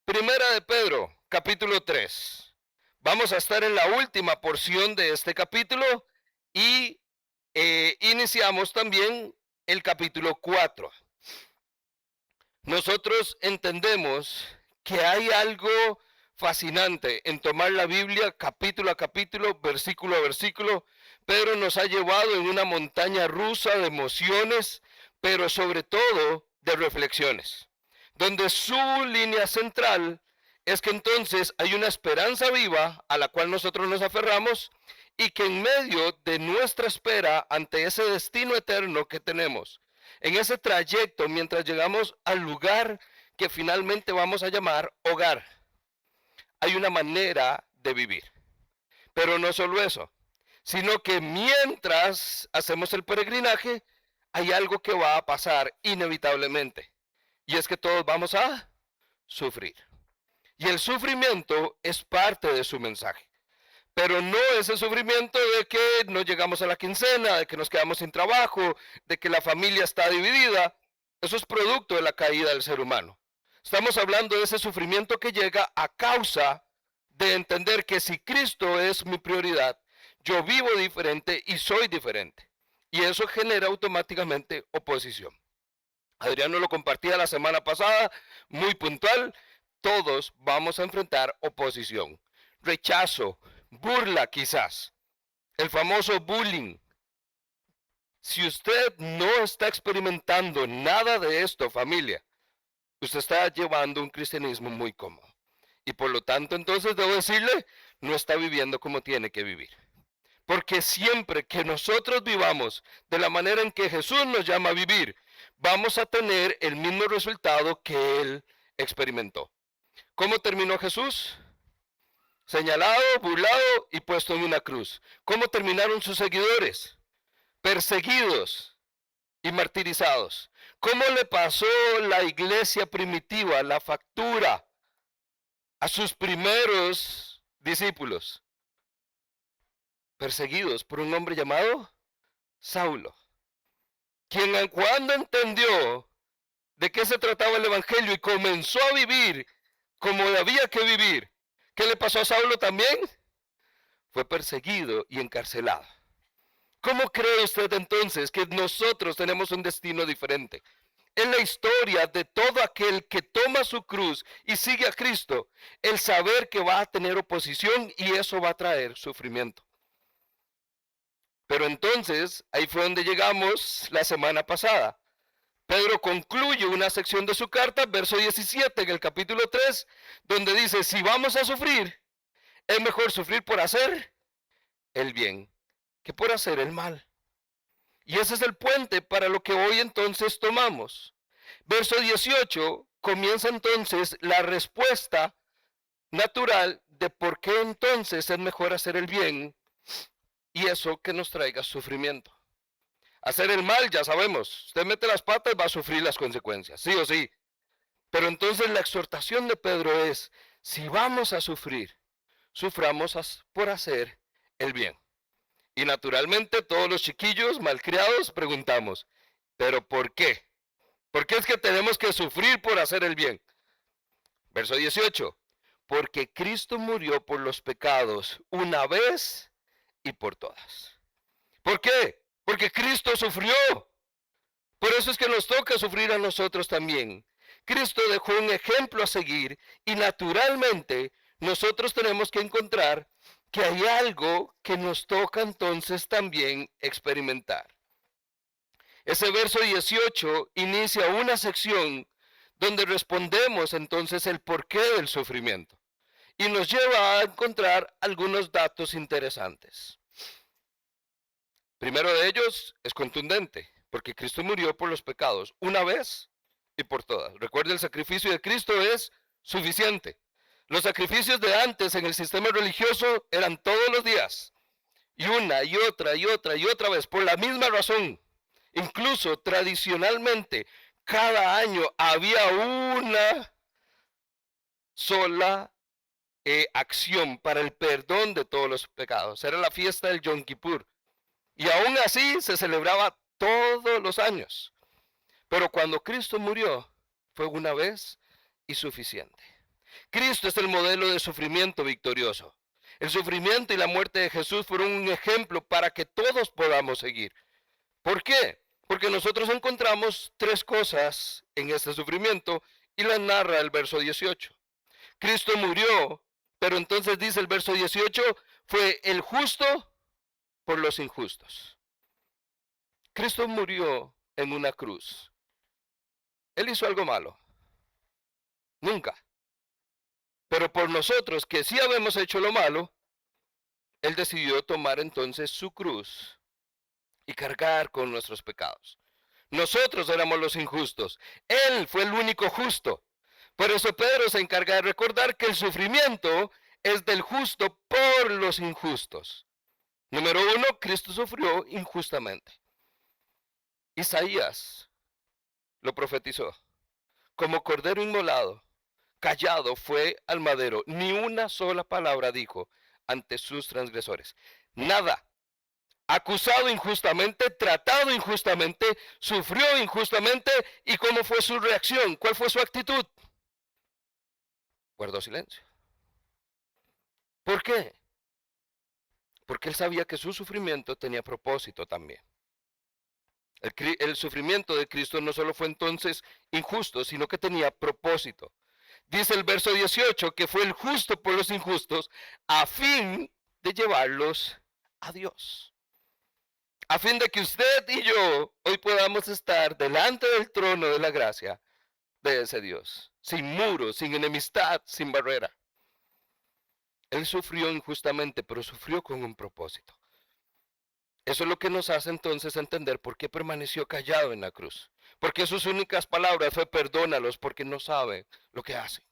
Primera de Pedro, capítulo 3. Vamos a estar en la última porción de este capítulo y iniciamos también el capítulo 4. Nosotros entendemos que hay algo fascinante en tomar la Biblia capítulo a capítulo, versículo a versículo. Pedro nos ha llevado en una montaña rusa de emociones, pero sobre todo de reflexiones, donde su línea central es que entonces hay una esperanza viva a la cual nosotros nos aferramos y que en medio de nuestra espera ante ese destino eterno que tenemos, en ese trayecto mientras llegamos al lugar que finalmente vamos a llamar hogar, hay una manera de vivir. Pero no solo eso, sino que mientras hacemos el peregrinaje, hay algo que va a pasar inevitablemente. Y es que todos vamos a sufrir. Y el sufrimiento es parte de su mensaje. Pero no es el sufrimiento de que no llegamos a la quincena, de que nos quedamos sin trabajo, de que la familia está dividida. Eso es producto de la caída del ser humano. Estamos hablando de ese sufrimiento que llega a causa de entender que si Cristo es mi prioridad, yo vivo diferente y soy diferente. Y eso genera automáticamente oposición. Adriano lo compartía la semana pasada, muy puntual. Todos vamos a enfrentar oposición, rechazo, burla quizás, el famoso bullying. Si usted no está experimentando nada de esto, familia, usted está llevando un cristianismo muy cómodo. Y por lo tanto, entonces debo decirle, no está viviendo como tiene que vivir. Porque siempre que nosotros vivamos de la manera en que Jesús nos llama a vivir, vamos a tener el mismo resultado que Él experimentó. ¿Cómo terminó Jesús? Señalado, burlado y puesto en una cruz. ¿Cómo terminaron sus seguidores? Perseguidos y martirizados. ¿Cómo le pasó la iglesia primitiva, la factura a sus primeros discípulos? Perseguidos por un hombre llamado Saulo, quien cuando entendió de qué se trataba el evangelio y comenzó a vivir como había que vivir, ¿qué le pasó a Saulo también? Fue perseguido y encarcelado. ¿Cómo cree usted entonces que nosotros tenemos un destino diferente? En la historia de todo aquel que toma su cruz y sigue a Cristo, el saber que va a tener oposición y eso va a traer sufrimiento. Pero entonces, ahí fue donde llegamos la semana pasada. Pedro concluye una sección de su carta, verso 17 en el capítulo 3, donde dice, si vamos a sufrir, es mejor sufrir por hacer el bien que por hacer el mal. Y ese es el puente para lo que hoy entonces tomamos. Verso 18 comienza entonces la respuesta natural de por qué entonces es mejor hacer el bien y eso que nos traiga sufrimiento. Hacer el mal, ya sabemos, usted mete las patas, va a sufrir las consecuencias, sí o sí. Pero entonces la exhortación de Pedro es, si vamos a sufrir, suframos por hacer el bien. Y naturalmente todos los chiquillos malcriados preguntamos, ¿pero por qué? ¿Por qué es que tenemos que sufrir por hacer el bien? Verso 18, porque Cristo murió por los pecados una vez y por todas. ¿Por qué? Porque Cristo sufrió. Por eso es que nos toca sufrir a nosotros también. Cristo dejó un ejemplo a seguir y naturalmente nosotros tenemos que encontrar que hay algo que nos toca entonces también experimentar. Ese verso 18 inicia una sección donde respondemos entonces el porqué del sufrimiento y nos lleva a encontrar algunos datos interesantes. Primero de ellos es contundente, porque Cristo murió por los pecados una vez y por todas. Recuerde, el sacrificio de Cristo es suficiente. Los sacrificios de antes en el sistema religioso eran todos los días, y una y otra y otra y otra vez, por la misma razón. Incluso tradicionalmente, cada año había una sola acción para el perdón de todos los pecados. Era la fiesta del Yom Kippur. Y aún así se celebraba todos los años. Pero cuando Cristo murió, fue una vez y suficiente. Cristo es el modelo de sufrimiento victorioso. El sufrimiento y la muerte de Jesús fueron un ejemplo para que todos podamos seguir. ¿Por qué? Porque nosotros encontramos tres cosas en este sufrimiento y las narra el verso 18. Cristo murió, pero entonces dice el verso 18, fue el justo por los injustos. Cristo murió en una cruz. Él hizo algo malo. Nunca. Pero por nosotros que sí habíamos hecho lo malo, Él decidió tomar entonces su cruz y cargar con nuestros pecados. Nosotros éramos los injustos. Él fue el único justo. Por eso Pedro se encarga de recordar que el sufrimiento es del justo por los injustos. Número uno, Cristo sufrió injustamente. Isaías lo profetizó. Como cordero inmolado, callado fue al madero. Ni una sola palabra dijo ante sus transgresores. Nada. Acusado injustamente, tratado injustamente, sufrió injustamente. ¿Y cómo fue su reacción? ¿Cuál fue su actitud? Guardó silencio. ¿Por qué? Porque él sabía que su sufrimiento tenía propósito también. El sufrimiento de Cristo no solo fue entonces injusto, sino que tenía propósito. Dice el verso 18 que fue el justo por los injustos a fin de llevarlos a Dios. A fin de que usted y yo hoy podamos estar delante del trono de la gracia de ese Dios, sin muros, sin enemistad, sin barrera. Él sufrió injustamente, pero sufrió con un propósito. Eso es lo que nos hace entonces entender por qué permaneció callado en la cruz. Porque sus únicas palabras fue perdónalos porque no saben lo que hacen.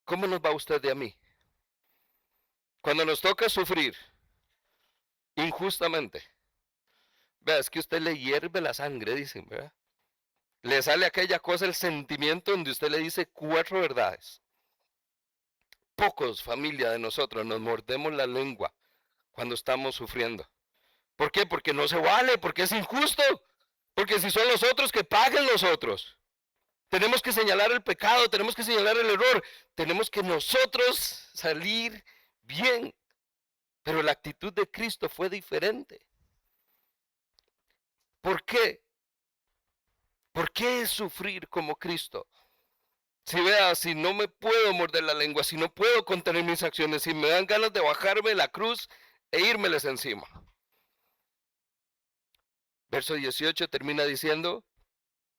¿Cómo nos va usted de a mí? Cuando nos toca sufrir injustamente, vea, es que usted le hierve la sangre, dicen, ¿verdad? Le sale aquella cosa, el sentimiento donde usted le dice cuatro verdades. Pocos, familia de nosotros, nos mordemos la lengua cuando estamos sufriendo. ¿Por qué? Porque no se vale, porque es injusto. Porque si son los otros, que paguen los otros. Tenemos que señalar el pecado, tenemos que señalar el error, tenemos que nosotros salir bien. Pero la actitud de Cristo fue diferente. ¿Por qué? ¿Por qué sufrir como Cristo? Si vea, si no me puedo morder la lengua, si no puedo contener mis acciones, si me dan ganas de bajarme la cruz e írmeles encima. Verso 18 termina diciendo,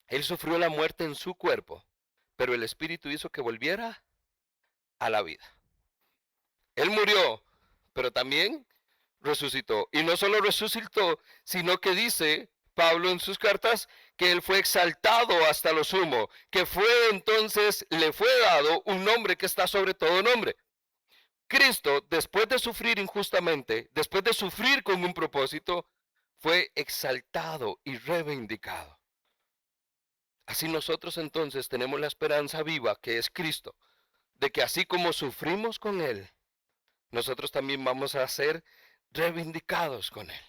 Él sufrió la muerte en su cuerpo, pero el Espíritu hizo que volviera a la vida. Él murió, pero también resucitó. Y no solo resucitó, sino que dice Pablo en sus cartas que Él fue exaltado hasta lo sumo, que fue entonces, le fue dado un nombre que está sobre todo nombre. Cristo, después de sufrir injustamente, después de sufrir con un propósito, fue exaltado y reivindicado. Así nosotros entonces tenemos la esperanza viva que es Cristo, de que así como sufrimos con Él, nosotros también vamos a ser reivindicados con Él.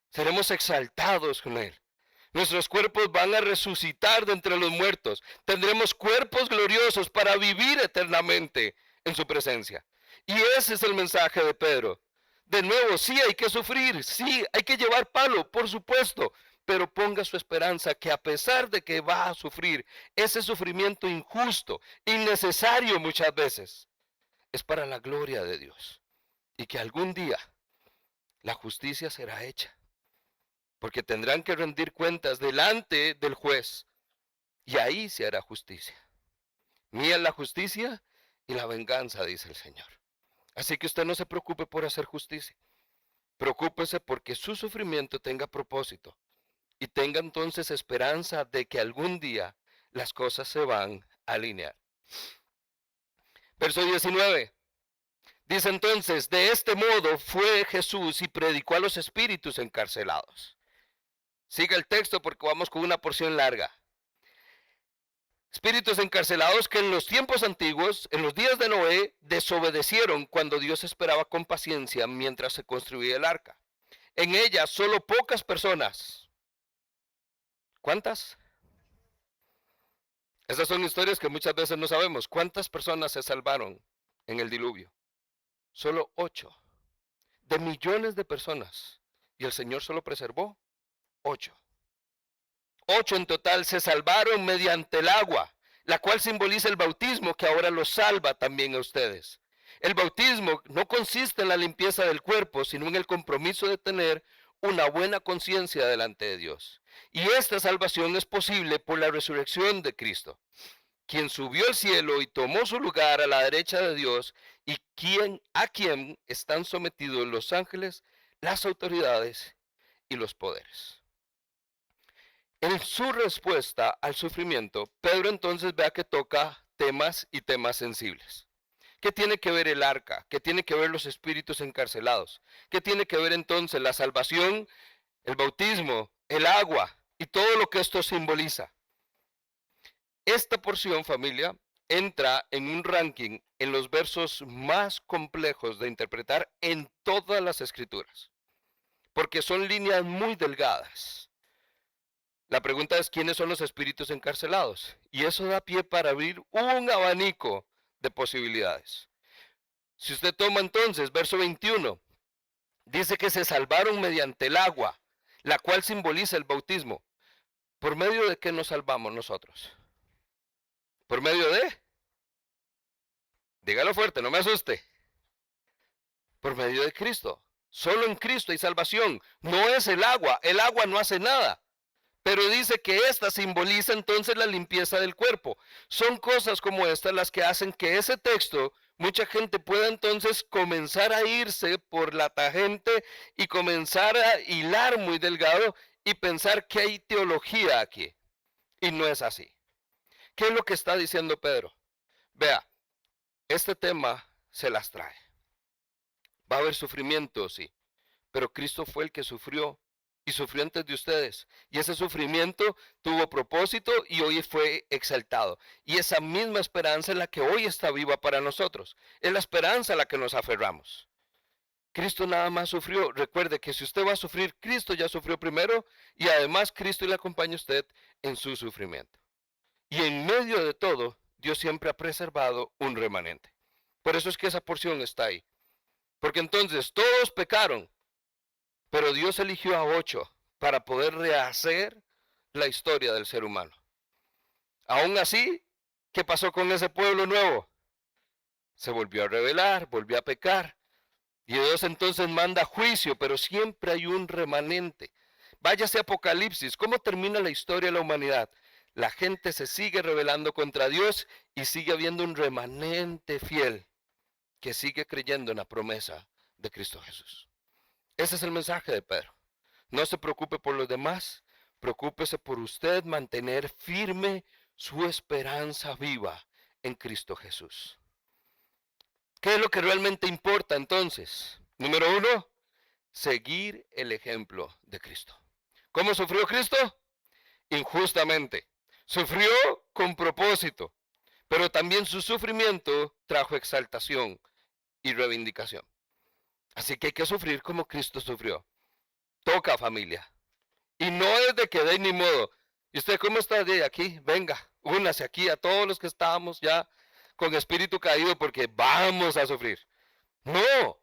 Seremos exaltados con Él. Nuestros cuerpos van a resucitar de entre los muertos. Tendremos cuerpos gloriosos para vivir eternamente en su presencia. Y ese es el mensaje de Pedro. De nuevo, sí hay que sufrir, sí hay que llevar palo, por supuesto, pero ponga su esperanza que a pesar de que va a sufrir ese sufrimiento injusto, innecesario muchas veces, es para la gloria de Dios. Y que algún día la justicia será hecha. Porque tendrán que rendir cuentas delante del juez. Y ahí se hará justicia. Mía es la justicia y la venganza, dice el Señor. Así que usted no se preocupe por hacer justicia. Preocúpese porque su sufrimiento tenga propósito. Y tenga entonces esperanza de que algún día las cosas se van a alinear. Verso 19. Dice entonces, de este modo fue Jesús y predicó a los espíritus encarcelados. Siga el texto porque vamos con una porción larga. Espíritus encarcelados que en los tiempos antiguos, en los días de Noé, desobedecieron cuando Dios esperaba con paciencia mientras se construía el arca. En ella solo pocas personas. ¿Cuántas? Esas son historias que muchas veces no sabemos. ¿Cuántas personas se salvaron en el diluvio? Solo 8. De millones de personas. Y el Señor solo preservó 8. 8 en total se salvaron mediante el agua, la cual simboliza el bautismo que ahora los salva también a ustedes. El bautismo no consiste en la limpieza del cuerpo, sino en el compromiso de tener una buena conciencia delante de Dios. Y esta salvación es posible por la resurrección de Cristo, quien subió al cielo y tomó su lugar a la derecha de Dios, y a quien están sometidos los ángeles, las autoridades y los poderes. En su respuesta al sufrimiento, Pedro entonces vea que toca temas y temas sensibles. ¿Qué tiene que ver el arca? ¿Qué tiene que ver los espíritus encarcelados? ¿Qué tiene que ver entonces la salvación, el bautismo, el agua y todo lo que esto simboliza? Esta porción, familia, entra en un ranking en los versos más complejos de interpretar en todas las escrituras, porque son líneas muy delgadas. La pregunta es, ¿quiénes son los espíritus encarcelados? Y eso da pie para abrir un abanico de posibilidades. Si usted toma entonces verso 21, dice que se salvaron mediante el agua, la cual simboliza el bautismo. ¿Por medio de qué nos salvamos nosotros? ¿Por medio de? Dígalo fuerte, no me asuste. Por medio de Cristo. Solo en Cristo hay salvación. No es el agua no hace nada. Pero dice que esta simboliza entonces la limpieza del cuerpo. Son cosas como estas las que hacen que ese texto, mucha gente pueda entonces comenzar a irse por la tangente y comenzar a hilar muy delgado y pensar que hay teología aquí. Y no es así. ¿Qué es lo que está diciendo Pedro? Vea, este tema se las trae. Va a haber sufrimiento, sí, pero Cristo fue el que sufrió y sufrió antes de ustedes. Y ese sufrimiento tuvo propósito y hoy fue exaltado. Y esa misma esperanza es la que hoy está viva para nosotros. Es la esperanza a la que nos aferramos. Cristo nada más sufrió. Recuerde que si usted va a sufrir, Cristo ya sufrió primero y además Cristo le acompaña a usted en su sufrimiento. Y en medio de todo, Dios siempre ha preservado un remanente. Por eso es que esa porción está ahí. Porque entonces todos pecaron, pero Dios eligió a 8 para poder rehacer la historia del ser humano. Aún así, ¿qué pasó con ese pueblo nuevo? Se volvió a rebelar, volvió a pecar. Y Dios entonces manda juicio, pero siempre hay un remanente. Váyase a Apocalipsis, ¿cómo termina la historia de la humanidad? La gente se sigue rebelando contra Dios y sigue habiendo un remanente fiel que sigue creyendo en la promesa de Cristo Jesús. Ese es el mensaje de Pedro. No se preocupe por los demás, preocúpese por usted mantener firme su esperanza viva en Cristo Jesús. ¿Qué es lo que realmente importa entonces? Número 1, seguir el ejemplo de Cristo. ¿Cómo sufrió Cristo? Injustamente. Sufrió con propósito, pero también su sufrimiento trajo exaltación y reivindicación. Así que hay que sufrir como Cristo sufrió. Toca, familia. Y no es de que de ni modo. ¿Y usted cómo está de aquí? Venga, únase aquí a todos los que estábamos ya con espíritu caído porque vamos a sufrir. No,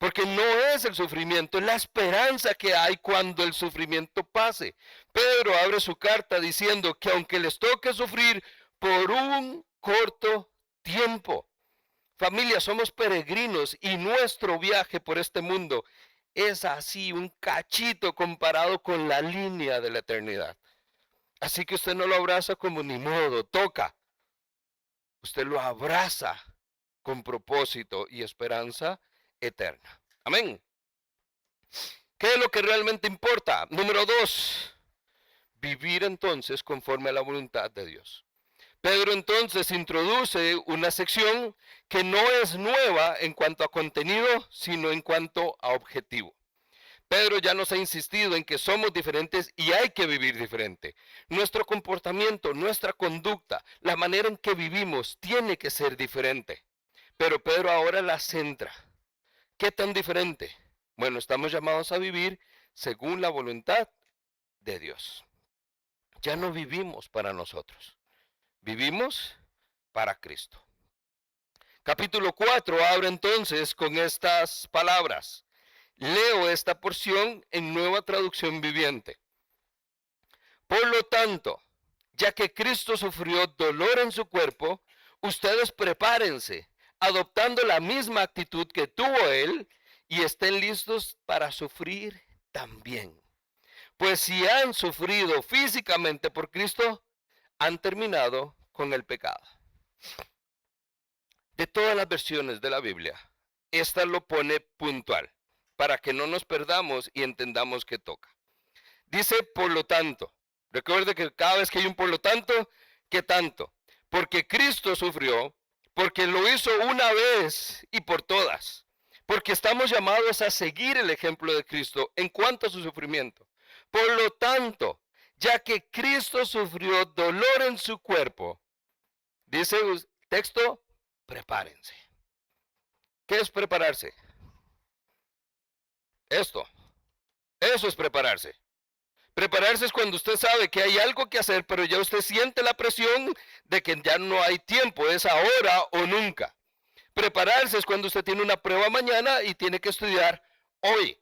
porque no es el sufrimiento, es la esperanza que hay cuando el sufrimiento pase. Pedro abre su carta diciendo que aunque les toque sufrir por un corto tiempo, familia, somos peregrinos y nuestro viaje por este mundo es así un cachito comparado con la línea de la eternidad. Así que usted no lo abraza como ni modo, toca. Usted lo abraza con propósito y esperanza eterna. Amén. ¿Qué es lo que realmente importa? Número 2, vivir entonces conforme a la voluntad de Dios. Pedro entonces introduce una sección que no es nueva en cuanto a contenido, sino en cuanto a objetivo. Pedro ya nos ha insistido en que somos diferentes y hay que vivir diferente. Nuestro comportamiento, nuestra conducta, la manera en que vivimos tiene que ser diferente. Pero Pedro ahora la centra. ¿Qué tan diferente? Bueno, estamos llamados a vivir según la voluntad de Dios. Ya no vivimos para nosotros. Vivimos para Cristo. Capítulo 4 abre entonces con estas palabras. Leo esta porción en Nueva Traducción Viviente. Por lo tanto, ya que Cristo sufrió dolor en su cuerpo, ustedes prepárense, adoptando la misma actitud que tuvo Él, y estén listos para sufrir también. Pues si han sufrido físicamente por Cristo, han terminado con el pecado. De todas las versiones de la Biblia, esta lo pone puntual, para que no nos perdamos y entendamos que toca. Dice, por lo tanto, recuerde que cada vez que hay un por lo tanto, ¿qué tanto? Porque Cristo sufrió, porque lo hizo una vez y por todas, porque estamos llamados a seguir el ejemplo de Cristo en cuanto a su sufrimiento. Por lo tanto, ya que Cristo sufrió dolor en su cuerpo, dice el texto, prepárense. ¿Qué es prepararse? Eso es prepararse. Prepararse es cuando usted sabe que hay algo que hacer, pero ya usted siente la presión de que ya no hay tiempo, es ahora o nunca. Prepararse es cuando usted tiene una prueba mañana y tiene que estudiar hoy.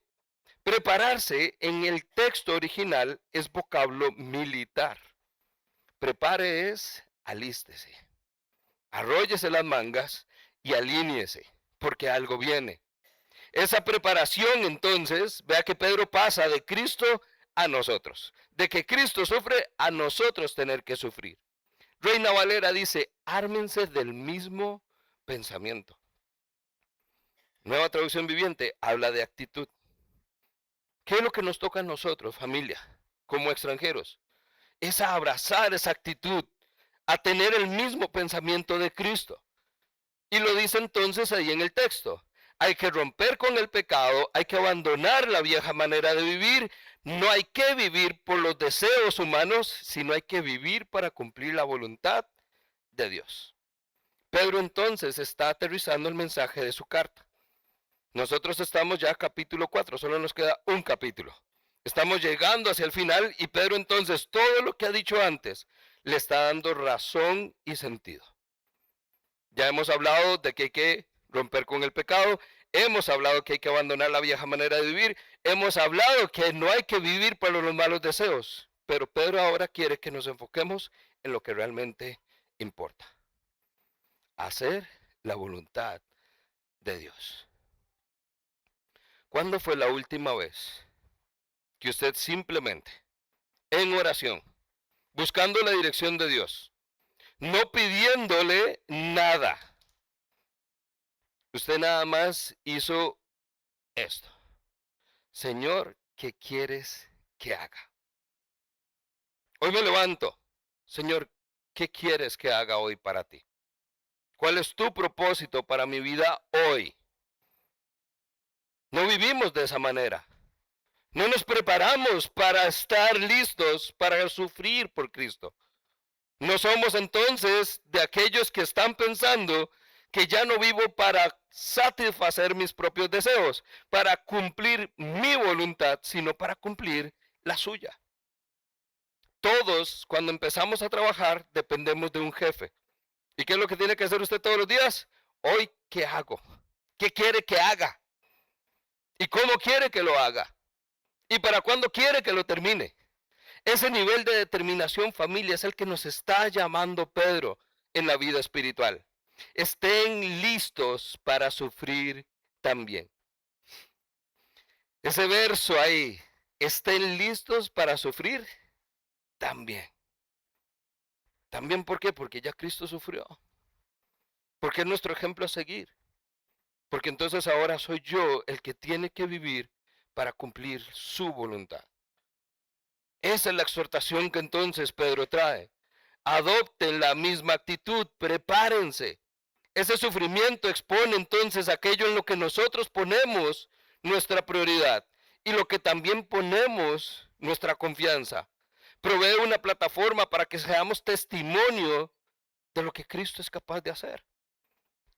Prepararse en el texto original es vocablo militar. Prepare es alístese, arróllese las mangas y alíñese, porque algo viene. Esa preparación entonces, vea que Pedro pasa de Cristo a nosotros, de que Cristo sufre a nosotros tener que sufrir. Reina Valera dice, ármense del mismo pensamiento. Nueva Traducción Viviente habla de actitud. ¿Qué es lo que nos toca a nosotros, familia, como extranjeros? Es a abrazar esa actitud, a tener el mismo pensamiento de Cristo. Y lo dice entonces ahí en el texto. Hay que romper con el pecado, hay que abandonar la vieja manera de vivir. No hay que vivir por los deseos humanos, sino hay que vivir para cumplir la voluntad de Dios. Pedro entonces está aterrizando el mensaje de su carta. Nosotros estamos ya capítulo 4, solo nos queda un capítulo. Estamos llegando hacia el final y Pedro entonces todo lo que ha dicho antes le está dando razón y sentido. Ya hemos hablado de que hay que romper con el pecado, hemos hablado que hay que abandonar la vieja manera de vivir, hemos hablado que no hay que vivir para los malos deseos, pero Pedro ahora quiere que nos enfoquemos en lo que realmente importa. Hacer la voluntad de Dios. ¿Cuándo fue la última vez que usted simplemente, en oración, buscando la dirección de Dios, no pidiéndole nada, usted nada más hizo esto? Señor, ¿qué quieres que haga? Hoy me levanto. Señor, ¿qué quieres que haga hoy para ti? ¿Cuál es tu propósito para mi vida hoy? No vivimos de esa manera. No nos preparamos para estar listos para sufrir por Cristo. No somos entonces de aquellos que están pensando que ya no vivo para satisfacer mis propios deseos, para cumplir mi voluntad, sino para cumplir la suya. Todos, cuando empezamos a trabajar, dependemos de un jefe. ¿Y qué es lo que tiene que hacer usted todos los días? Hoy, ¿qué hago? ¿Qué quiere que haga? ¿Y cómo quiere que lo haga? ¿Y para cuándo quiere que lo termine? Ese nivel de determinación, familia, es el que nos está llamando Pedro en la vida espiritual. Estén listos para sufrir también. Ese verso ahí, estén listos para sufrir también. También, ¿por qué? Porque ya Cristo sufrió. Porque es nuestro ejemplo a seguir. Porque entonces ahora soy yo el que tiene que vivir para cumplir su voluntad. Esa es la exhortación que entonces Pedro trae. Adopten la misma actitud, prepárense. Ese sufrimiento expone entonces aquello en lo que nosotros ponemos nuestra prioridad y lo que también ponemos nuestra confianza. Provee una plataforma para que seamos testimonio de lo que Cristo es capaz de hacer.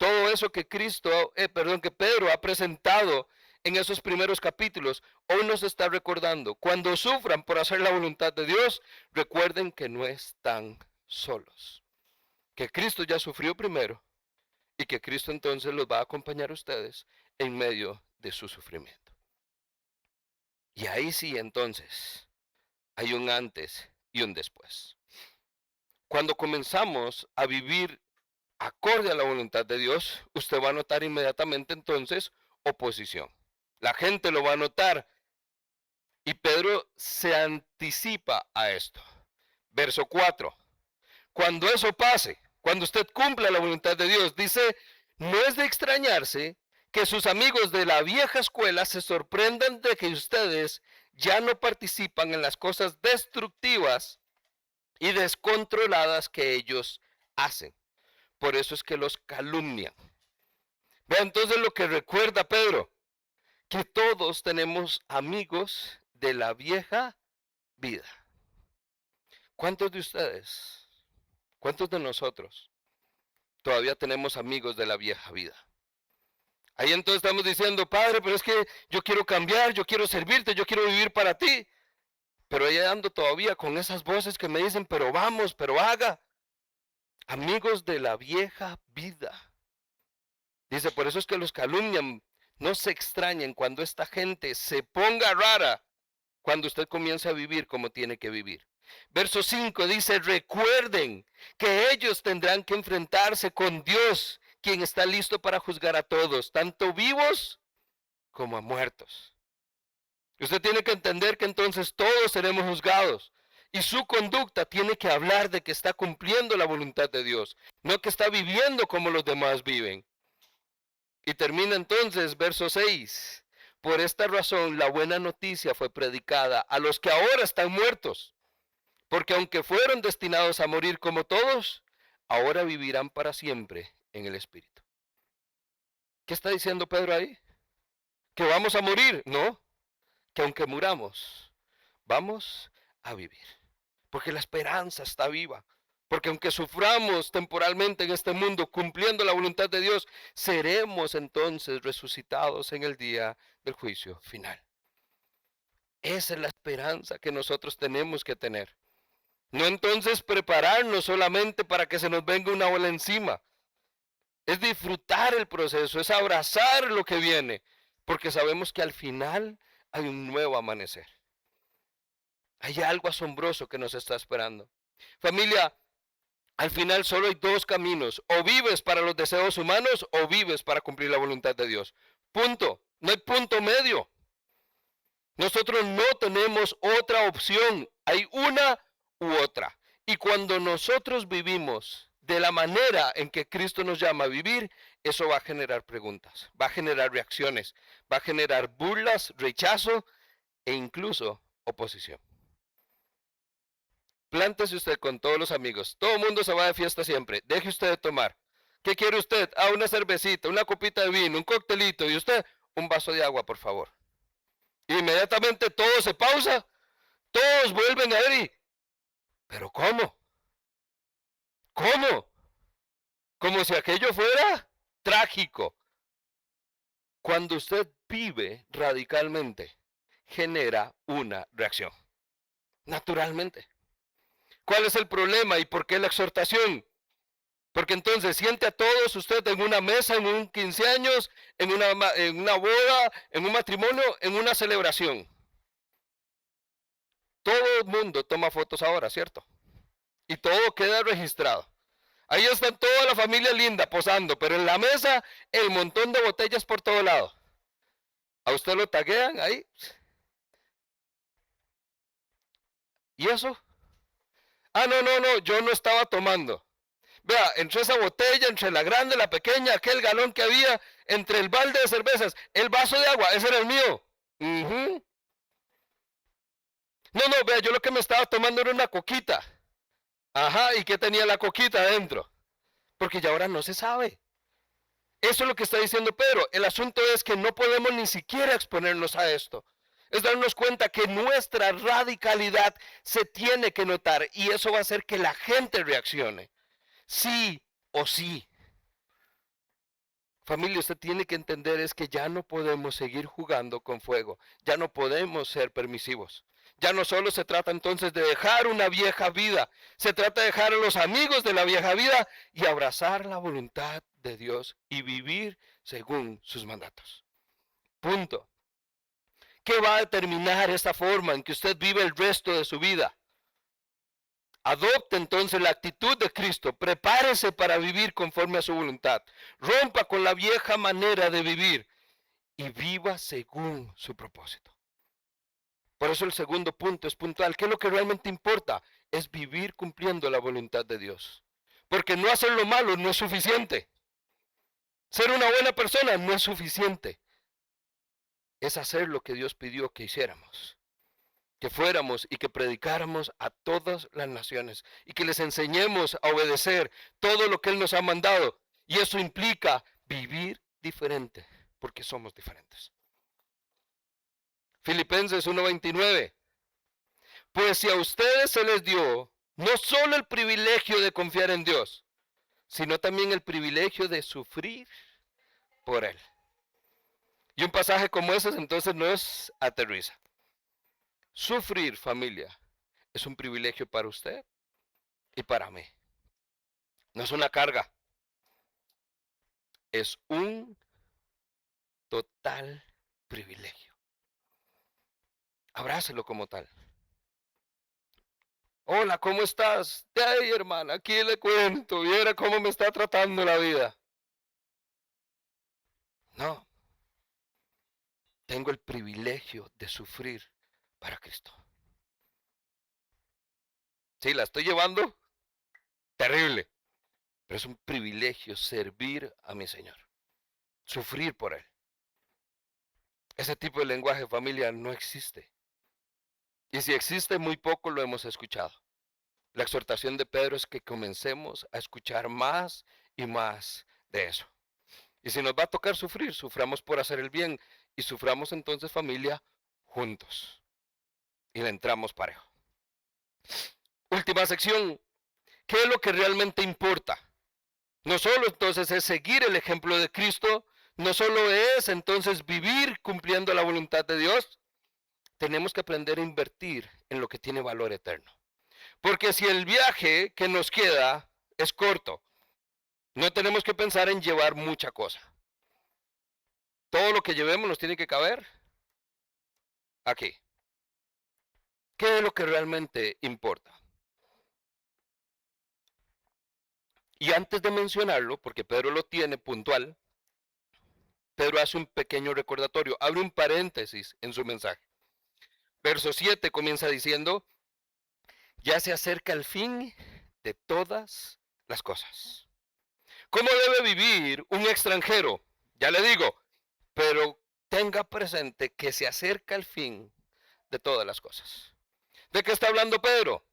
Todo eso que que Pedro ha presentado en esos primeros capítulos, hoy nos está recordando. Cuando sufran por hacer la voluntad de Dios, recuerden que no están solos. que Cristo ya sufrió primero y que Cristo entonces los va a acompañar a ustedes en medio de su sufrimiento. Y ahí sí entonces hay un antes y un después. Cuando comenzamos a vivir acorde a la voluntad de Dios, usted va a notar inmediatamente entonces oposición. La gente lo va a notar y Pedro se anticipa a esto. Verso 4. Cuando eso pase, cuando usted cumpla la voluntad de Dios, dice, no es de extrañarse que sus amigos de la vieja escuela se sorprendan de que ustedes ya no participan en las cosas destructivas y descontroladas que ellos hacen. Por eso es que los calumnian. Vea entonces lo que recuerda Pedro, que todos tenemos amigos de la vieja vida. ¿Cuántos de ustedes, cuántos de nosotros todavía tenemos amigos de la vieja vida? Ahí entonces estamos diciendo, Padre, pero es que yo quiero cambiar, yo quiero servirte, yo quiero vivir para ti. Pero ahí ando todavía con esas voces que me dicen, pero vamos, pero haga. Amigos de la vieja vida. Dice, por eso es que los calumnian. No se extrañen cuando esta gente se ponga rara, cuando usted comience a vivir como tiene que vivir. Verso 5 dice, recuerden que ellos tendrán que enfrentarse con Dios, quien está listo para juzgar a todos, tanto vivos como a muertos. Usted tiene que entender que entonces todos seremos juzgados. Y su conducta tiene que hablar de que está cumpliendo la voluntad de Dios, no que está viviendo como los demás viven. Y termina entonces verso 6. Por esta razón la buena noticia fue predicada a los que ahora están muertos, porque aunque fueron destinados a morir como todos, ahora vivirán para siempre en el Espíritu. ¿Qué está diciendo Pedro ahí? ¿Que vamos a morir? No, que aunque muramos, vamos a vivir. Porque la esperanza está viva. Porque aunque suframos temporalmente en este mundo cumpliendo la voluntad de Dios, seremos entonces resucitados en el día del juicio final. Esa es la esperanza que nosotros tenemos que tener. No entonces prepararnos solamente para que se nos venga una ola encima. Es disfrutar el proceso, es abrazar lo que viene, porque sabemos que al final hay un nuevo amanecer. Hay algo asombroso que nos está esperando. Familia, al final solo hay dos caminos. O vives para los deseos humanos o vives para cumplir la voluntad de Dios. Punto. No hay punto medio. Nosotros no tenemos otra opción. Hay una u otra. Y cuando nosotros vivimos de la manera en que Cristo nos llama a vivir, eso va a generar preguntas, va a generar reacciones, va a generar burlas, rechazo e incluso oposición. Plántese usted con todos los amigos. Todo el mundo se va de fiesta siempre. Deje usted de tomar. ¿Qué quiere usted? Ah, una cervecita, una copita de vino, un coctelito. Y usted, un vaso de agua, por favor. Inmediatamente todo se pausa. Todos vuelven a ver y... ¿Pero cómo? ¿Cómo? Como si aquello fuera trágico. Cuando usted vive radicalmente, genera una reacción. Naturalmente. ¿Cuál es el problema y por qué la exhortación? Porque entonces siente a todos usted en una mesa, en un 15 años, en una boda, en un matrimonio, en una celebración. Todo el mundo toma fotos ahora, ¿cierto? Y todo queda registrado. Ahí está toda la familia linda posando, pero en la mesa el montón de botellas por todo lado. A usted lo taguean ahí. ¿Y eso? Ah, no, yo no estaba tomando. Vea, entre esa botella, entre la grande, la pequeña, aquel galón que había, entre el balde de cervezas, el vaso de agua, ese era el mío. No, vea, yo lo que me estaba tomando era una coquita. Ajá, ¿y qué tenía la coquita adentro? Porque ya ahora no se sabe. Eso es lo que está diciendo Pedro. El asunto es que no podemos ni siquiera exponernos a esto. Es darnos cuenta que nuestra radicalidad se tiene que notar y eso va a hacer que la gente reaccione. Sí o sí. Familia, usted tiene que entender es que ya no podemos seguir jugando con fuego. Ya no podemos ser permisivos. Ya no solo se trata entonces de dejar una vieja vida, se trata de dejar a los amigos de la vieja vida y abrazar la voluntad de Dios y vivir según sus mandatos. Punto. ¿Qué va a determinar esta forma en que usted vive el resto de su vida? Adopte entonces la actitud de Cristo, prepárese para vivir conforme a su voluntad, rompa con la vieja manera de vivir y viva según su propósito. Por eso el segundo punto es puntual. ¿Qué es lo que realmente importa? Es vivir cumpliendo la voluntad de Dios. Porque no hacer lo malo no es suficiente. Ser una buena persona no es suficiente. Es hacer lo que Dios pidió que hiciéramos. Que fuéramos y que predicáramos a todas las naciones y que les enseñemos a obedecer todo lo que Él nos ha mandado. Y eso implica vivir diferente, porque somos diferentes. Filipenses 1:29. Pues si a ustedes se les dio no solo el privilegio de confiar en Dios, sino también el privilegio de sufrir por Él. Y un pasaje como ese entonces nos aterriza. Sufrir, familia, es un privilegio para usted y para mí. No es una carga. Es un total privilegio. Abrácelo como tal. Hola, ¿cómo estás? Ay, hermana, aquí le cuento. Viera cómo me está tratando la vida. No. Tengo el privilegio de sufrir para Cristo. Sí, la estoy llevando terrible, pero es un privilegio servir a mi Señor, sufrir por Él. Ese tipo de lenguaje, familia, no existe. Y si existe, muy poco lo hemos escuchado. La exhortación de Pedro es que comencemos a escuchar más y más de eso. Y si nos va a tocar sufrir, suframos por hacer el bien y suframos entonces, familia, juntos. Y le entramos parejo. Última sección. ¿Qué es lo que realmente importa? No solo entonces es seguir el ejemplo de Cristo, no solo es entonces vivir cumpliendo la voluntad de Dios, tenemos que aprender a invertir en lo que tiene valor eterno. Porque si el viaje que nos queda es corto, no tenemos que pensar en llevar mucha cosa. Todo lo que llevemos nos tiene que caber aquí. ¿Qué es lo que realmente importa? Y antes de mencionarlo, porque Pedro lo tiene puntual, Pedro hace un pequeño recordatorio, abre un paréntesis en su mensaje. Verso 7 comienza diciendo, ya se acerca el fin de todas las cosas. ¿Cómo debe vivir un extranjero? Ya le digo, pero tenga presente que se acerca el fin de todas las cosas. ¿De qué está hablando Pedro?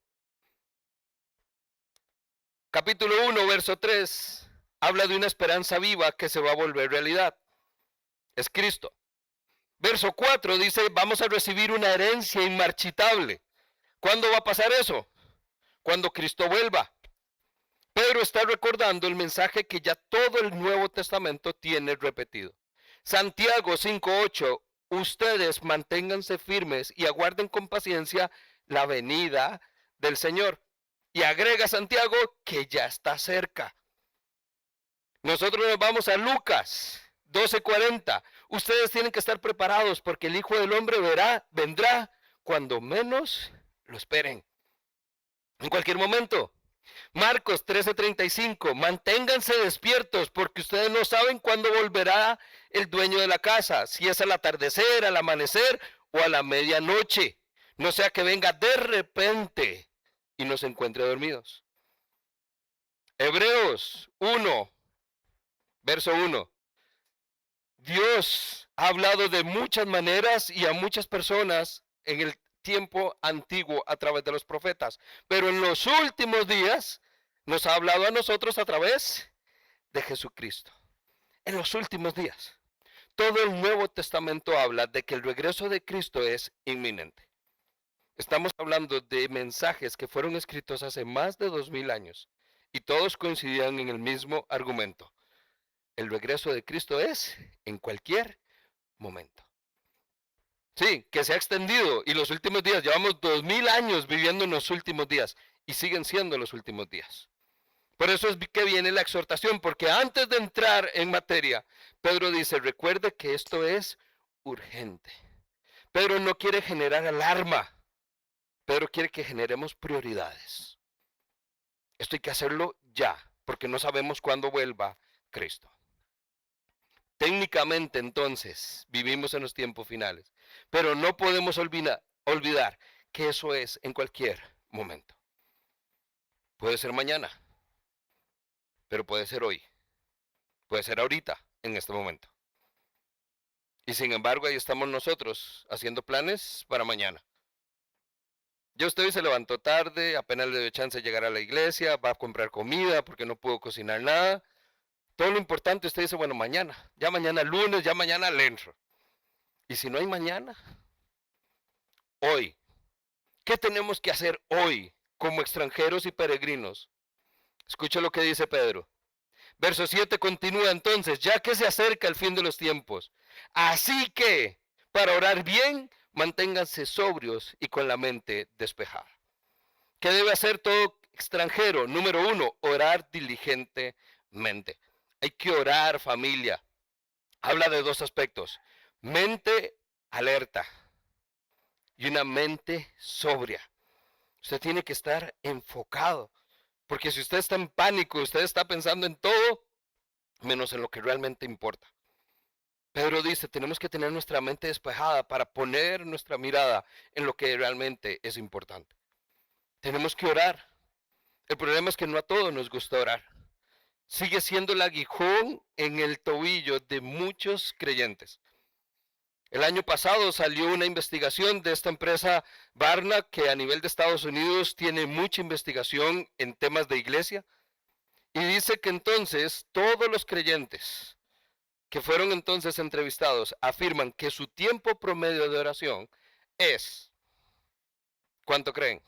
Capítulo 1, verso 3, habla de una esperanza viva que se va a volver realidad. Es Cristo. Verso 4 dice, vamos a recibir una herencia inmarchitable. ¿Cuándo va a pasar eso? Cuando Cristo vuelva. Pedro está recordando el mensaje que ya todo el Nuevo Testamento tiene repetido. Santiago 5:8, ustedes manténganse firmes y aguarden con paciencia la venida del Señor. Y agrega Santiago que ya está cerca. Nosotros nos vamos a Lucas 12:40. Ustedes tienen que estar preparados porque el Hijo del Hombre vendrá cuando menos lo esperen. En cualquier momento. Marcos 13:35, manténganse despiertos porque ustedes no saben cuándo volverá el dueño de la casa, si es al atardecer, al amanecer o a la medianoche. No sea que venga de repente y nos encuentre dormidos. Hebreos 1, verso 1. Dios ha hablado de muchas maneras y a muchas personas en el tiempo antiguo a través de los profetas, pero en los últimos días nos ha hablado a nosotros a través de Jesucristo. En los últimos días. Todo el Nuevo Testamento habla de que el regreso de Cristo es inminente. Estamos hablando de mensajes que fueron escritos hace más de 2000 años y todos coincidían en el mismo argumento. El regreso de Cristo es en cualquier momento. Sí, que se ha extendido y los últimos días, llevamos 2000 años viviendo en los últimos días y siguen siendo los últimos días. Por eso es que viene la exhortación, porque antes de entrar en materia, Pedro dice, recuerde que esto es urgente. Pedro no quiere generar alarma, Pedro quiere que generemos prioridades. Esto hay que hacerlo ya, porque no sabemos cuándo vuelva Cristo. Técnicamente entonces vivimos en los tiempos finales, pero no podemos olvidar que eso es en cualquier momento. Puede ser mañana, pero puede ser hoy, puede ser ahorita, en este momento. Y sin embargo ahí estamos nosotros haciendo planes para mañana. Ya usted hoy se levantó tarde, apenas le dio chance de llegar a la iglesia, va a comprar comida porque no pudo cocinar nada. Todo lo importante usted dice, bueno, mañana, ya mañana lunes, ya mañana le entro. Y si no hay mañana, hoy. ¿Qué tenemos que hacer hoy como extranjeros y peregrinos? Escucha lo que dice Pedro. Verso 7 continúa entonces, ya que se acerca el fin de los tiempos. Así que, para orar bien, manténganse sobrios y con la mente despejada. ¿Qué debe hacer todo extranjero? Número 1, orar diligentemente. Hay que orar, familia. Habla de dos aspectos. Mente alerta y una mente sobria. Usted tiene que estar enfocado. Porque si usted está en pánico, usted está pensando en todo, menos en lo que realmente importa. Pedro dice, tenemos que tener nuestra mente despejada para poner nuestra mirada en lo que realmente es importante. Tenemos que orar. El problema es que no a todos nos gusta orar. Sigue siendo el aguijón en el tobillo de muchos creyentes. El año pasado salió una investigación de esta empresa Barna, que a nivel de Estados Unidos tiene mucha investigación en temas de iglesia. Y dice que entonces todos los creyentes que fueron entonces entrevistados afirman que su tiempo promedio de oración es, ¿cuánto creen?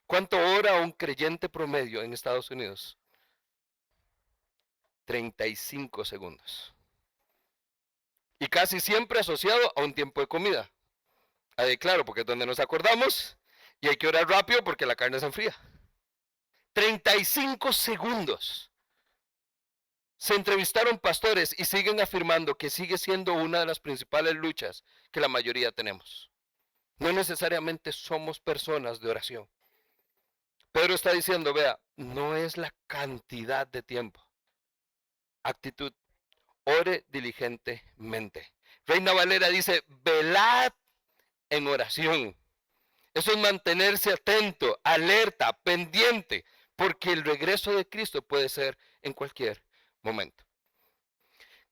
¿Cuánto ora un creyente promedio en Estados Unidos? 35 segundos. Y casi siempre asociado a un tiempo de comida. Ahí claro, porque es donde nos acordamos y hay que orar rápido porque la carne se enfría. 35 segundos. Se entrevistaron pastores y siguen afirmando que sigue siendo una de las principales luchas que la mayoría tenemos. No necesariamente somos personas de oración. Pedro está diciendo, vea, no es la cantidad de tiempo. Actitud, ore diligentemente. Reina Valera dice, velad en oración. Eso es mantenerse atento, alerta, pendiente, porque el regreso de Cristo puede ser en cualquier momento.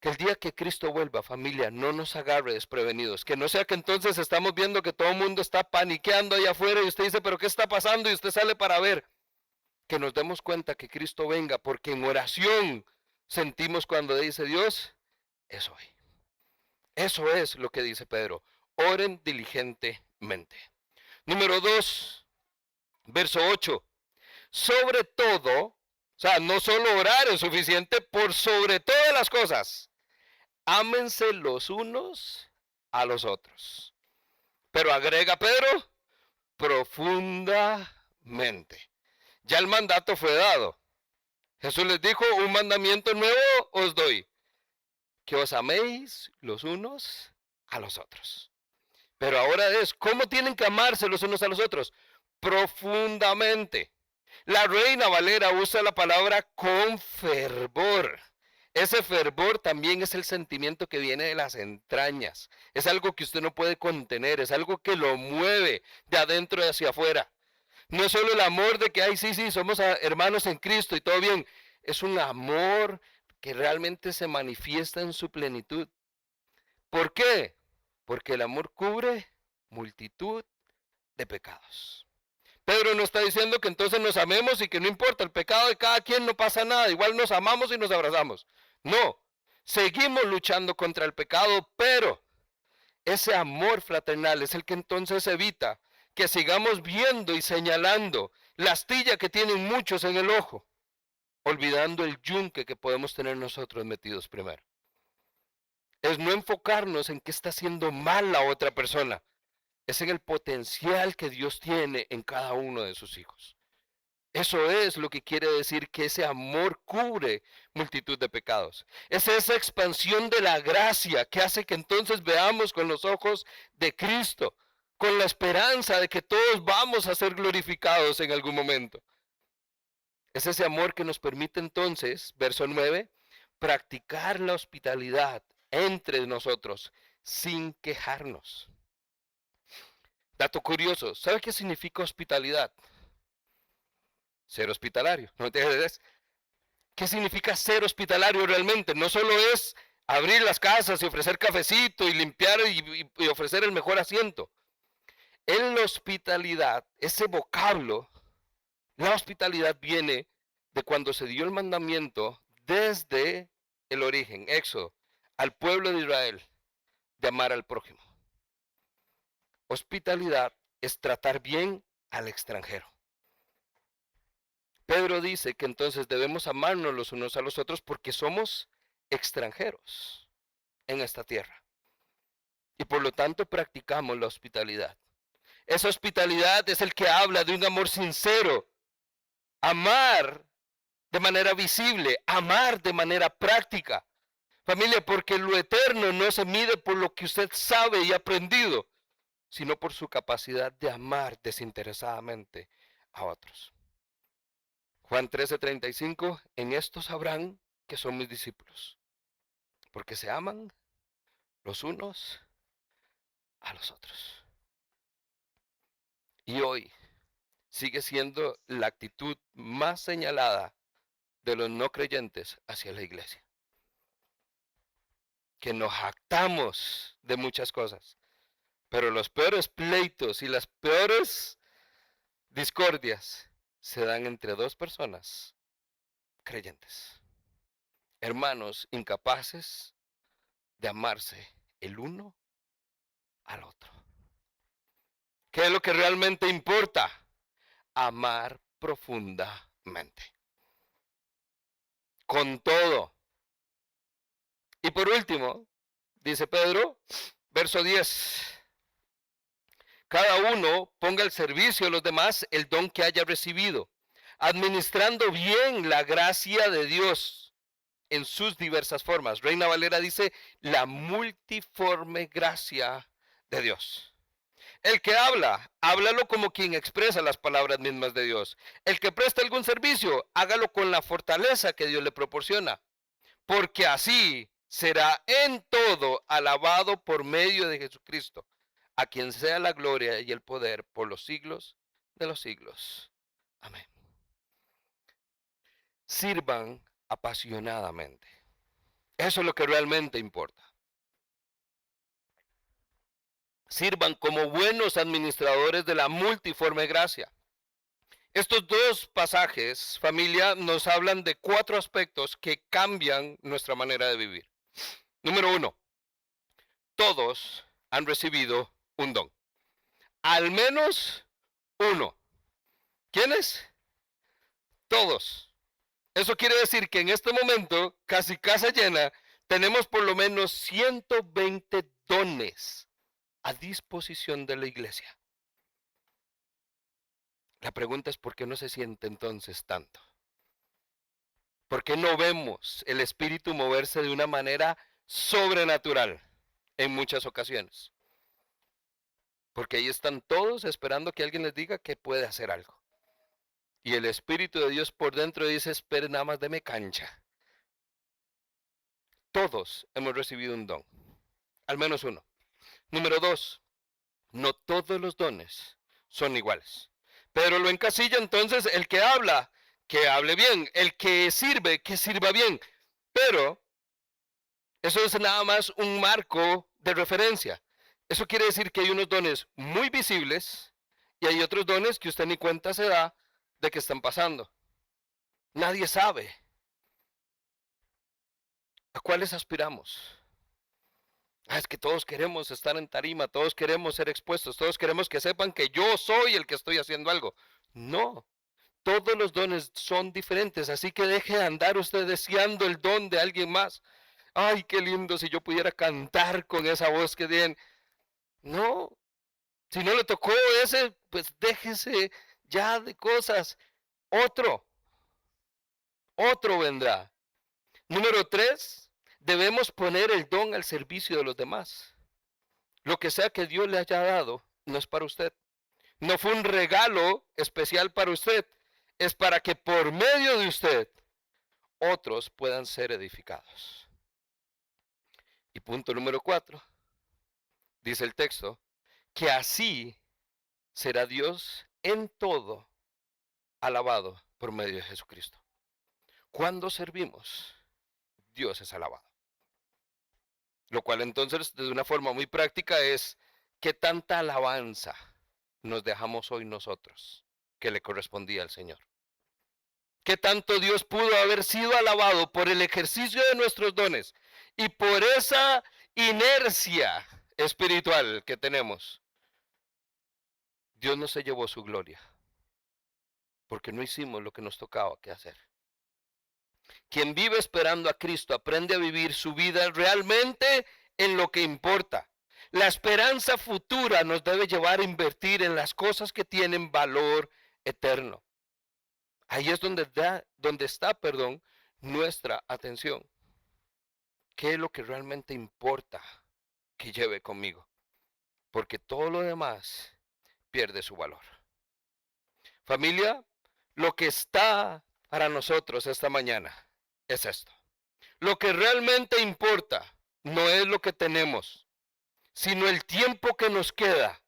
Que el día que Cristo vuelva, familia, no nos agarre desprevenidos. Que no sea que entonces estamos viendo que todo el mundo está paniqueando allá afuera y usted dice, pero ¿qué está pasando? Y usted sale para ver. Que nos demos cuenta que Cristo venga, porque en oración sentimos cuando dice Dios, es hoy. Eso es lo que dice Pedro. Oren diligentemente. Número 2, verso 8. Sobre todo, o sea, no solo orar es suficiente, por sobre todas las cosas, ámense los unos a los otros. Pero agrega Pedro, profundamente. Ya el mandato fue dado. Jesús les dijo, un mandamiento nuevo os doy, que os améis los unos a los otros. Pero ahora es, ¿cómo tienen que amarse los unos a los otros? Profundamente. La Reina Valera usa la palabra con fervor. Ese fervor también es el sentimiento que viene de las entrañas. Es algo que usted no puede contener, es algo que lo mueve de adentro hacia afuera. No es solo el amor de que, ay, sí, somos hermanos en Cristo y todo bien. Es un amor que realmente se manifiesta en su plenitud. ¿Por qué? Porque el amor cubre multitud de pecados. Pedro no está diciendo que entonces nos amemos y que no importa el pecado de cada quien, no pasa nada, igual nos amamos y nos abrazamos. No, seguimos luchando contra el pecado, pero ese amor fraternal es el que entonces evita que sigamos viendo y señalando la astilla que tienen muchos en el ojo, olvidando el yunque que podemos tener nosotros metidos primero. es no enfocarnos en qué está haciendo mal la otra persona, es en el potencial que Dios tiene en cada uno de sus hijos. Eso es lo que quiere decir que ese amor cubre multitud de pecados. Es esa expansión de la gracia que hace que entonces veamos con los ojos de Cristo, con la esperanza de que todos vamos a ser glorificados en algún momento. Es ese amor que nos permite entonces, verso 9, practicar la hospitalidad entre nosotros sin quejarnos. Dato curioso, ¿sabe qué significa hospitalidad? Ser hospitalario. ¿No entiendes? ¿Qué significa ser hospitalario realmente? No solo es abrir las casas y ofrecer cafecito y limpiar y ofrecer el mejor asiento. En la hospitalidad, ese vocablo, la hospitalidad viene de cuando se dio el mandamiento desde el origen, Éxodo, al pueblo de Israel, de amar al prójimo. Hospitalidad es tratar bien al extranjero. Pedro dice que entonces debemos amarnos los unos a los otros porque somos extranjeros en esta tierra. Y por lo tanto practicamos la hospitalidad. Esa hospitalidad es el que habla de un amor sincero. Amar de manera visible, amar de manera práctica. Familia, porque lo eterno no se mide por lo que usted sabe y ha aprendido, sino por su capacidad de amar desinteresadamente a otros. Juan 13:35, en esto sabrán que son mis discípulos, porque se aman los unos a los otros. Y hoy sigue siendo la actitud más señalada de los no creyentes hacia la iglesia. Que nos jactamos de muchas cosas, pero los peores pleitos y las peores discordias se dan entre dos personas creyentes. Hermanos incapaces de amarse el uno al otro. ¿Qué es lo que realmente importa? Amar profundamente. Con todo. Y por último, dice Pedro, verso 10. Cada uno ponga al servicio de los demás el don que haya recibido, administrando bien la gracia de Dios en sus diversas formas. Reina Valera dice, la multiforme gracia de Dios. El que habla, háblalo como quien expresa las palabras mismas de Dios. El que presta algún servicio, hágalo con la fortaleza que Dios le proporciona. Porque así será en todo alabado por medio de Jesucristo, a quien sea la gloria y el poder por los siglos de los siglos. Amén. Sirvan apasionadamente. Eso es lo que realmente importa. Sirvan como buenos administradores de la multiforme gracia. Estos dos pasajes, familia, nos hablan de 4 aspectos que cambian nuestra manera de vivir. Número 1, todos han recibido un don. Al menos uno. ¿Quiénes? Todos. Eso quiere decir que en este momento, casi casa llena, tenemos por lo menos 120 dones a disposición de la iglesia. La pregunta es ¿por qué no se siente entonces tanto? ¿Por qué no vemos el Espíritu moverse de una manera sobrenatural en muchas ocasiones? Porque ahí están todos esperando que alguien les diga que puede hacer algo. Y el Espíritu de Dios por dentro dice, espere nada más, deme cancha. Todos hemos recibido un don, al menos uno. Número 2, no todos los dones son iguales. Pero lo encasilla entonces el que habla, que hable bien, el que sirva bien. Pero eso es nada más un marco de referencia. Eso quiere decir que hay unos dones muy visibles y hay otros dones que usted ni cuenta se da de que están pasando. Nadie sabe. ¿A cuáles aspiramos? Es que todos queremos estar en tarima, todos queremos ser expuestos, todos queremos que sepan que yo soy el que estoy haciendo algo. No, todos los dones son diferentes, así que deje de andar usted deseando el don de alguien más. Ay, qué lindo si yo pudiera cantar con esa voz que tienen. No, si no le tocó ese, pues déjese ya de cosas. Otro, otro vendrá. Número 3, debemos poner el don al servicio de los demás. Lo que sea que Dios le haya dado, no es para usted. No fue un regalo especial para usted. Es para que por medio de usted otros puedan ser edificados. Y punto número 4, dice el texto, que así será Dios en todo alabado por medio de Jesucristo. Cuando servimos, Dios es alabado. Lo cual entonces, de una forma muy práctica, es qué tanta alabanza nos dejamos hoy nosotros que le correspondía al Señor. Qué tanto Dios pudo haber sido alabado por el ejercicio de nuestros dones y por esa inercia espiritual que tenemos. Dios no se llevó su gloria porque no hicimos lo que nos tocaba que hacer. Quien vive esperando a Cristo aprende a vivir su vida realmente en lo que importa. La esperanza futura nos debe llevar a invertir en las cosas que tienen valor eterno. Ahí es donde está, nuestra atención. ¿Qué es lo que realmente importa que lleve conmigo? Porque todo lo demás pierde su valor. Familia, lo que está para nosotros esta mañana es esto. Lo que realmente importa no es lo que tenemos, sino el tiempo que nos queda,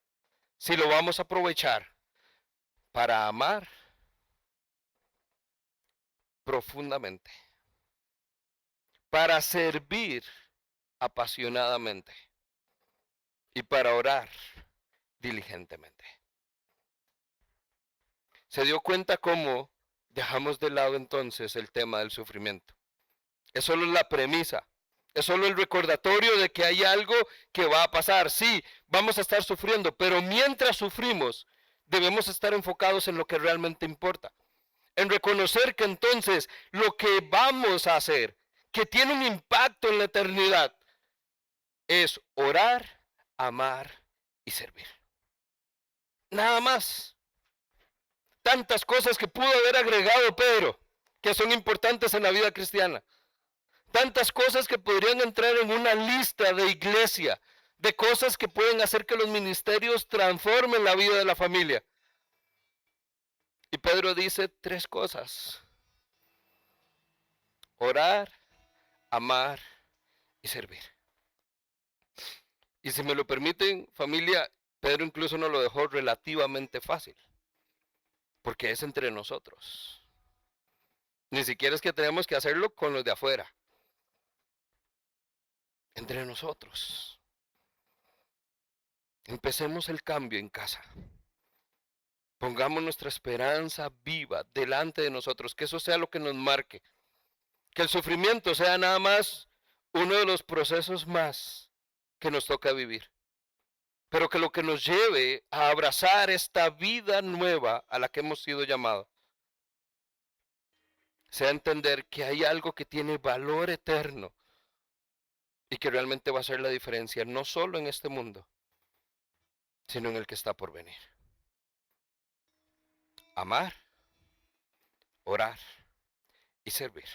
si lo vamos a aprovechar para amar profundamente, para servir apasionadamente y para orar diligentemente. ¿Se dio cuenta cómo dejamos de lado entonces el tema del sufrimiento? Es solo la premisa. Es solo el recordatorio de que hay algo que va a pasar. Sí, vamos a estar sufriendo, pero mientras sufrimos, debemos estar enfocados en lo que realmente importa. En reconocer que entonces lo que vamos a hacer, que tiene un impacto en la eternidad, es orar, amar y servir. Nada más. Tantas cosas que pudo haber agregado Pedro, que son importantes en la vida cristiana. Tantas cosas que podrían entrar en una lista de iglesia, de cosas que pueden hacer que los ministerios transformen la vida de la familia. Y Pedro dice 3 cosas: orar, amar y servir. Y si me lo permiten, familia, Pedro incluso nos lo dejó relativamente fácil, porque es entre nosotros. Ni siquiera es que tenemos que hacerlo con los de afuera. Entre nosotros. Empecemos el cambio en casa. Pongamos nuestra esperanza viva delante de nosotros, que eso sea lo que nos marque. Que el sufrimiento sea nada más uno de los procesos más que nos toca vivir. Pero que lo que nos lleve a abrazar esta vida nueva a la que hemos sido llamados, sea entender que hay algo que tiene valor eterno y que realmente va a hacer la diferencia, no solo en este mundo, sino en el que está por venir. Amar, orar y servir.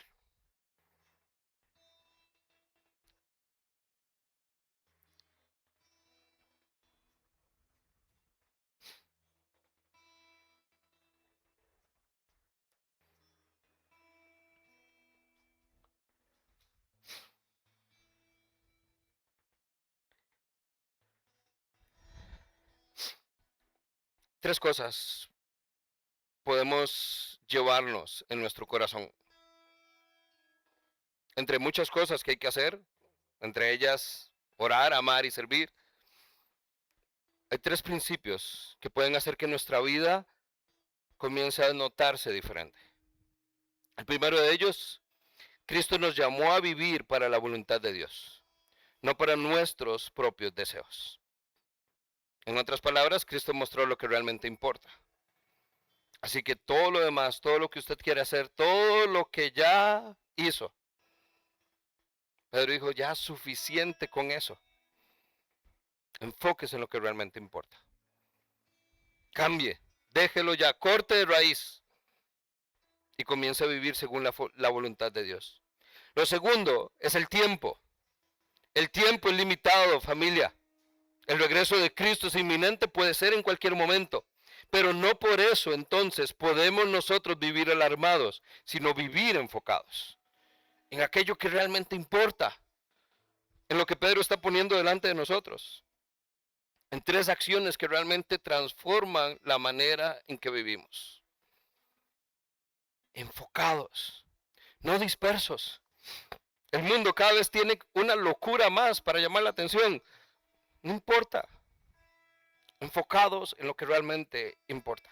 3 cosas podemos llevarnos en nuestro corazón. Entre muchas cosas que hay que hacer, entre ellas orar, amar y servir, hay 3 principios que pueden hacer que nuestra vida comience a notarse diferente. El primero de ellos, Cristo nos llamó a vivir para la voluntad de Dios, no para nuestros propios deseos. En otras palabras, Cristo mostró lo que realmente importa. Así que todo lo demás, todo lo que usted quiere hacer, todo lo que ya hizo, Pedro dijo, ya suficiente con eso. Enfóquese en lo que realmente importa. Cambie, déjelo ya, corte de raíz y comience a vivir según la voluntad de Dios. Lo segundo es el tiempo. El tiempo es limitado, familia. El regreso de Cristo es inminente, puede ser en cualquier momento. Pero no por eso entonces podemos nosotros vivir alarmados, sino vivir enfocados en aquello que realmente importa, en lo que Pedro está poniendo delante de nosotros, en 3 acciones que realmente transforman la manera en que vivimos. Enfocados, no dispersos. El mundo cada vez tiene una locura más para llamar la atención. No importa. Enfocados en lo que realmente importa.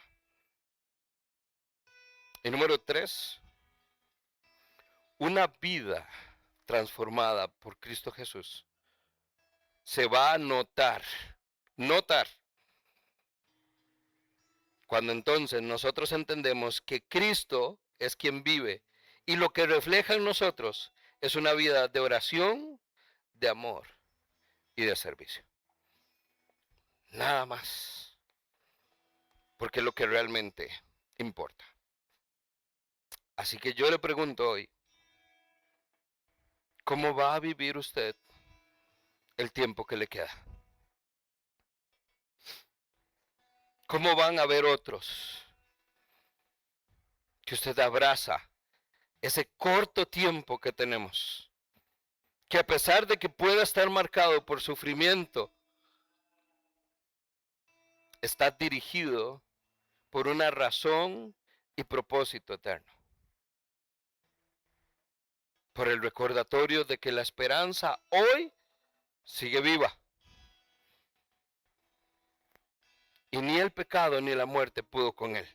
Y número 3, una vida transformada por Cristo Jesús se va a notar cuando entonces nosotros entendemos que Cristo es quien vive y lo que refleja en nosotros es una vida de oración, de amor y de servicio. Nada más. Porque es lo que realmente importa. Así que yo le pregunto hoy, ¿cómo va a vivir usted el tiempo que le queda? ¿Cómo van a ver otros que usted abraza ese corto tiempo que tenemos? Que a pesar de que pueda estar marcado por sufrimiento, está dirigido por una razón y propósito eterno. Por el recordatorio de que la esperanza hoy sigue viva. Y ni el pecado ni la muerte pudo con él.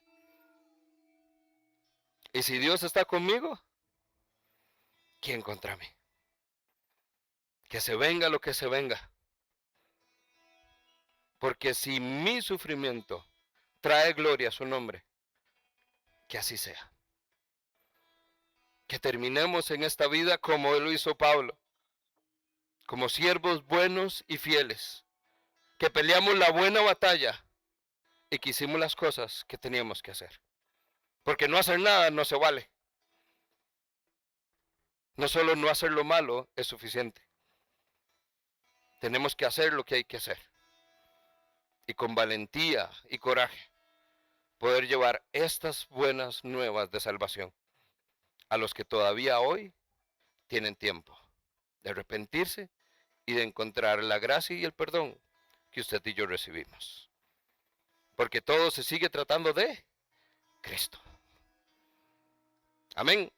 Y si Dios está conmigo, ¿quién contra mí? Que se venga lo que se venga. Porque si mi sufrimiento trae gloria a su nombre, que así sea. Que terminemos en esta vida como lo hizo Pablo, como siervos buenos y fieles, que peleamos la buena batalla y que hicimos las cosas que teníamos que hacer. Porque no hacer nada no se vale. No solo no hacer lo malo es suficiente. Tenemos que hacer lo que hay que hacer. Y con valentía y coraje poder llevar estas buenas nuevas de salvación a los que todavía hoy tienen tiempo de arrepentirse y de encontrar la gracia y el perdón que usted y yo recibimos. Porque todo se sigue tratando de Cristo. Amén.